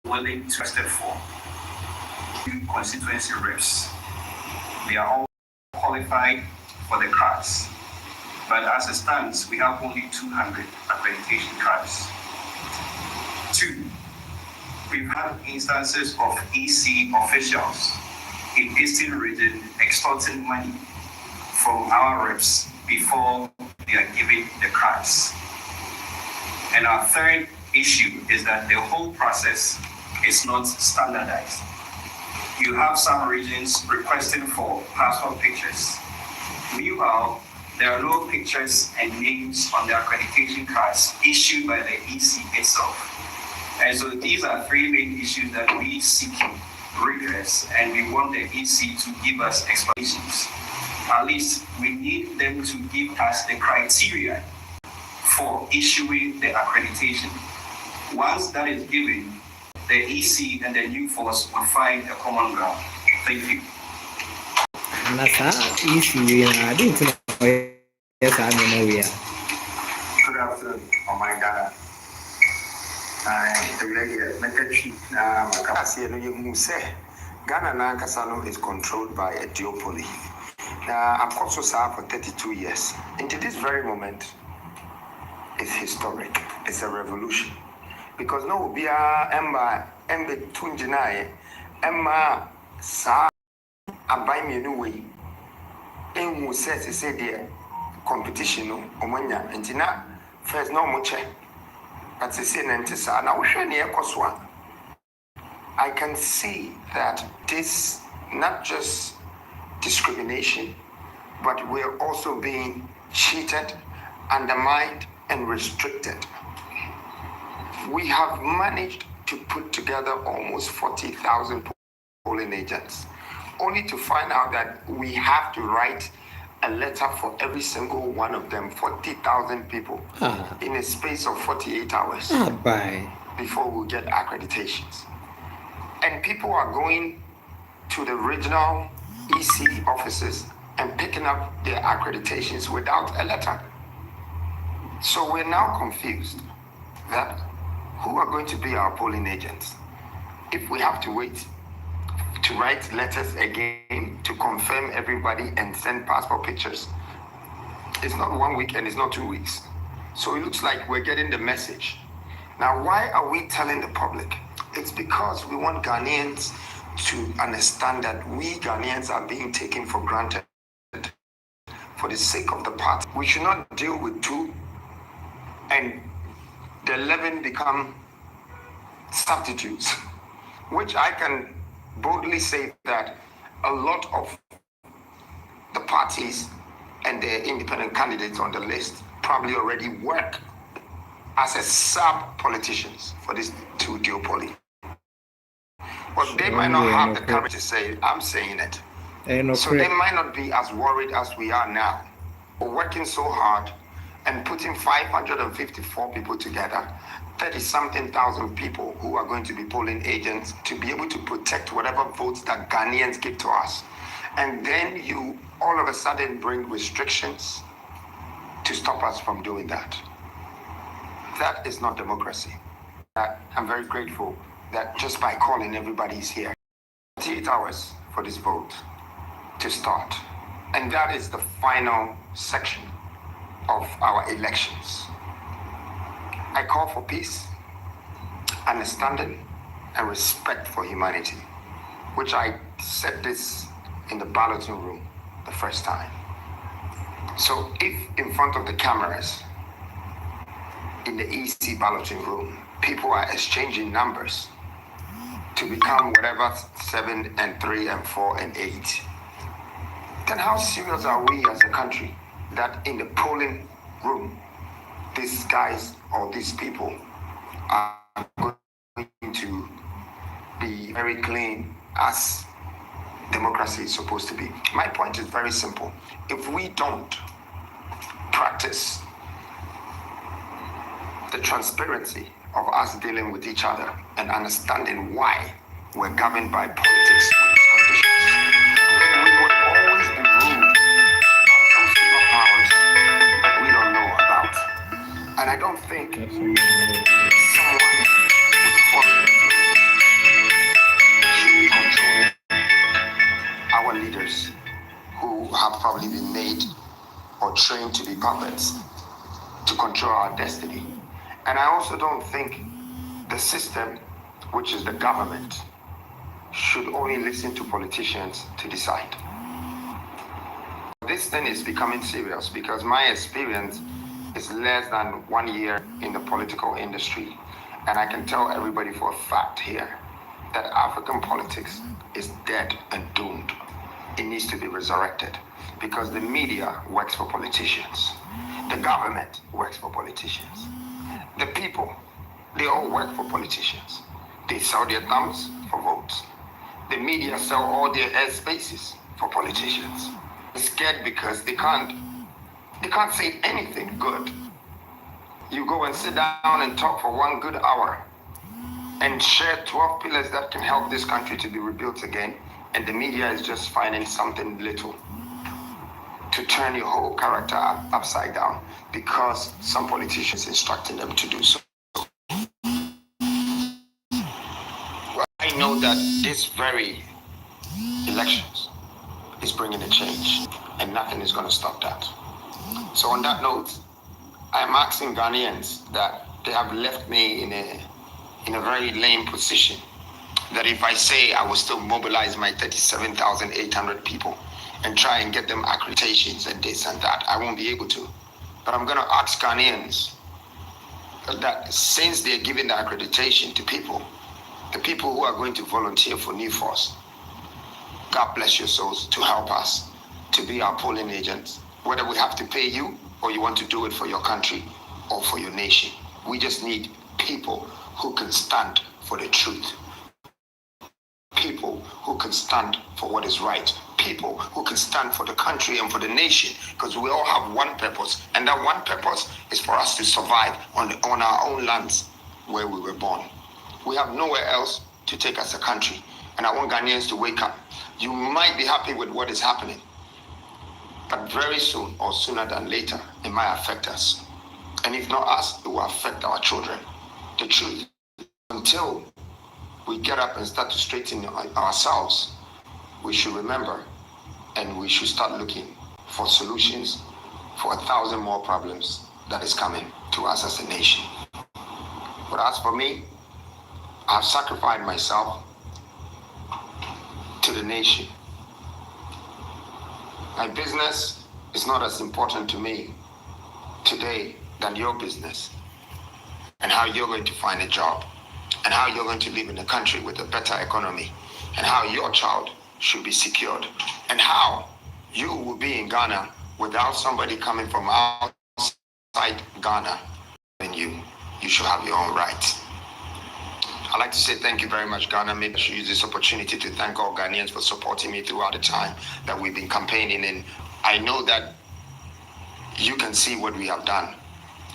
willing to step for constituency reps. They are all qualified for the cards, but as it stands, we have only 200 accreditation cards. Two, we've had instances of EC officials in Eastern region extorting money from our reps before they are given the cards. And our third issue is that the whole process is not standardized. You have some regions requesting for passport pictures. Meanwhile, there are no pictures and names on the accreditation cards issued by the EC itself. And so these are three main issues that we seek redress, and we want the EC to give us explanations. At least we need them to give us the criteria for issuing the accreditation. Once that is given, the EC and the new force will find a common ground. Thank you. Good afternoon, oh my God. Ghana is controlled by a duopoly. I've also served for 32 years. Into this very moment, it's historic. It's a revolution. Because no, we are Emma Tunjinai, Emma Sa Abai Minui, in who says, he said, dear competition, Omania, and Tina, first no much. But the same Antissa, and I wish I near Koswan. I can see that this not just discrimination, but we're also being cheated, undermined, and restricted. We have managed to put together almost 40,000 polling agents, only to find out that we have to write a letter for every single one of them, 40,000 people, in a space of 48 hours before we get accreditations. And people are going to the regional EC offices and picking up their accreditations without a letter. So we're now confused that who are going to be our polling agents if we have to wait to write letters again to confirm everybody and send passport pictures. It's not 1 week and it's not 2 weeks. So it looks like we're getting the message. Now, why are we telling the public? It's because we want Ghanaians to understand that we Ghanaians are being taken for granted for the sake of the party. We should not deal with two and the 11 become substitutes, which I can boldly say that a lot of the parties and the independent candidates on the list probably already work as a sub-politicians for these two duopoly. But they might not have the courage to say it. I'm saying it. So they might not be as worried as we are now. We're working so hard and putting 554 people together, 30-something thousand people who are going to be polling agents to be able to protect whatever votes that Ghanaians give to us. And then you all of a sudden bring restrictions to stop us from doing that. That is not democracy. I'm very grateful that just by calling, everybody's here. 48 hours for this vote to start. And that is the final section of our elections. I call for peace, understanding, and respect for humanity, which I said this in the balloting room the first time. So if in front of the cameras in the EC balloting room, people are exchanging numbers to become whatever 7 and 3 and 4 and 8, then how serious are we as a country that in the polling room, these guys or these people are going to be very clean as democracy is supposed to be? My point is very simple. If we don't practice the transparency of us dealing with each other and understanding why we're governed by politics with these conditions, then we would always be ruled by some superpowers that we don't know about. And I don't think someone would follow probably been made or trained to be puppets to control our destiny. And I also don't think the system, which is the government, should only listen to politicians to decide. This thing is becoming serious because my experience is less than 1 year in the political industry. And I can tell everybody for a fact here that African politics is dead and doomed. It needs to be resurrected because the media works for politicians. The government works for politicians. The people, they all work for politicians. They sell their thumbs for votes. The media sell all their air spaces for politicians. They're scared because they can't say anything good. You go and sit down and talk for 1 good hour and share 12 pillars that can help this country to be rebuilt again, and the media is just finding something little to turn your whole character upside down because some politicians instructing them to do so. Well, I know that this very elections is bringing a change, and nothing is going to stop that. So on that note, I'm asking Ghanaians that they have left me in a very lame position, that if I say I will still mobilize my 37,800 people and try and get them accreditations and this and that, I won't be able to. But I'm going to ask Ghanaians that since they're giving the accreditation to people, the people who are going to volunteer for New Force, God bless your souls to help us to be our polling agents, whether we have to pay you or you want to do it for your country or for your nation. We just need people who can stand for the truth. People who can stand for what is right. People who can stand for the country and for the nation, because we all have one purpose, and that one purpose is for us to survive on our own lands where we were born. We have nowhere else to take as a country, and I want Ghanaians to wake up. You might be happy with what is happening, but very soon or sooner than later, it might affect us. And if not us, it will affect our children. The truth, until we get up and start to straighten ourselves, we should remember and we should start looking for solutions for 1,000 more problems that is coming to us as a nation. But as for me, I've sacrificed myself to the nation. My business is not as important to me today than your business, and how you're going to find a job, and how you're going to live in a country with a better economy, and how your child should be secured, and how you will be in Ghana without somebody coming from outside Ghana. And you should have your own rights. I'd like to say thank you very much, Ghana. Maybe I should use this opportunity to thank all Ghanaians for supporting me throughout the time that we've been campaigning. And I know that you can see what we have done.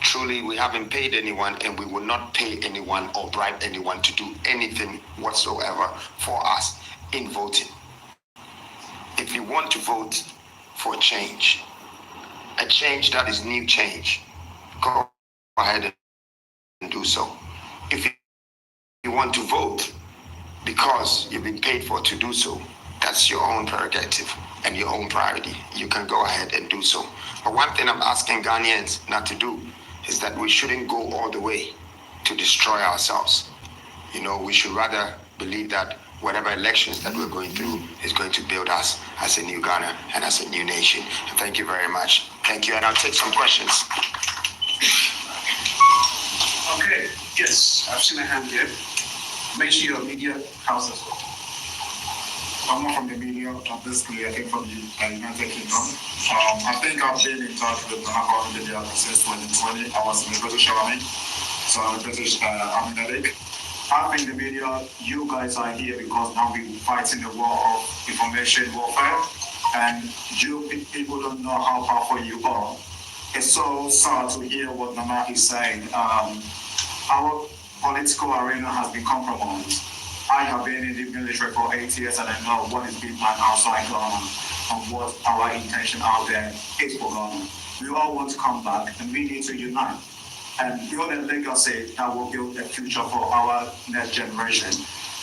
Truly, we haven't paid anyone, and we will not pay anyone or bribe anyone to do anything whatsoever for us in voting. If you want to vote for a change that is new change, go ahead and do so. If you want to vote because you've been paid for to do so, that's your own prerogative and your own priority. You can go ahead and do so. But one thing I'm asking Ghanaians not to do is that we shouldn't go all the way to destroy ourselves. We should rather believe that whatever elections that we're going through is going to build us as a new Ghana and as a new nation. And thank you very much. Thank you, and I'll take some questions. Okay, yes, I've seen a hand here. Make sure your media house as well. I'm not from the media, basically I came from the United Kingdom. I think I've been in touch with Monaco media since 2020. I was in the British Army, so I'm a British Army medic. I think the media, you guys are here because now we're fighting the war of information warfare, and you people don't know how powerful you are. It's so sad to hear what Nana is saying. Our political arena has been compromised. I have been in the military for 8 years, and I know what is being planned outside Ghana and what our intention out there is for Ghana. We all want to come back, and we need to unite and build a legacy that will build a future for our next generation.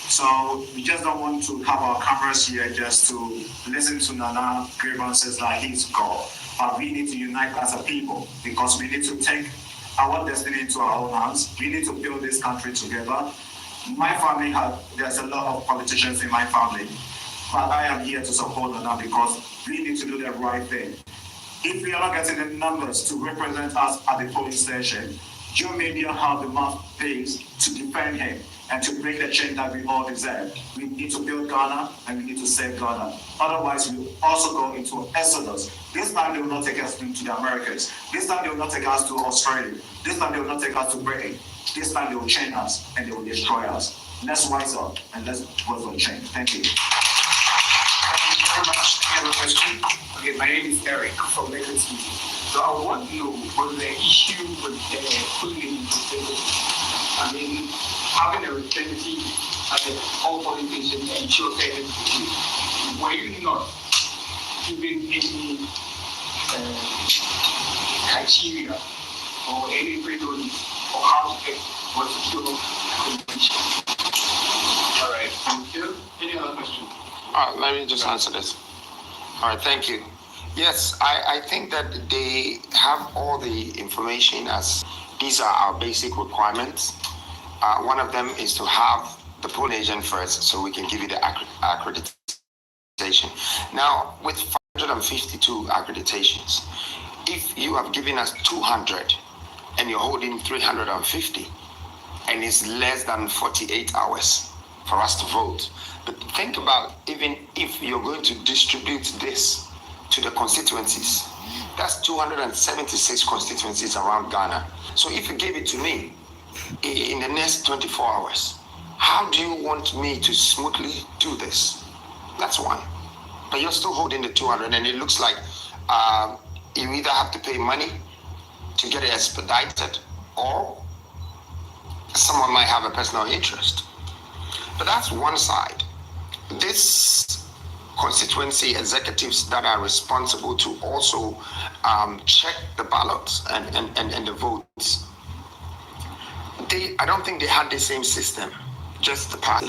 So we just don't want to have our cameras here just to listen to Nana grievances like he's God. But we need to unite as a people because we need to take our destiny into our own hands. We need to build this country together. My family there's a lot of politicians in my family, but I am here to support Nana because we need to do the right thing. If we are not getting the numbers to represent us at the polling station, Joe Media have the mouthpiece to defend him and to bring the change that we all deserve. We need to build Ghana and we need to save Ghana. Otherwise, we will also go into exodus. This time they will not take us into the Americas. This time they will not take us to Australia. This time they will not take us to Britain. This time they will chain us and they will destroy us. Let's rise up and let's vote for change. Thank you. Thank you very much. Any other question? Okay, my name is Eric from Lakers TV. So I want to know what the issue with putting in I mean, having a representative at the all polling station and ensure fairness. Were you not given any criteria or any prerequisites for how to get what's secure competition? All right, thank you. Any other question? Let me just answer this. All right, thank you. Yes, I think that they have all the information as these are our basic requirements. One of them is to have the polling agent first so we can give you the accreditation. Now, with 552 accreditations, if you have given us 200 and you're holding 350 and it's less than 48 hours for us to vote, but think about even if you're going to distribute this to the constituencies, that's 276 constituencies around Ghana. So if you gave it to me in the next 24 hours, how do you want me to smoothly do this? That's one. But you're still holding the 200 and it looks like you either have to pay money to get it expedited or someone might have a personal interest. But that's one side. This constituency executives that are responsible to also check the ballots and the votes, I don't think they had the same system, just the party.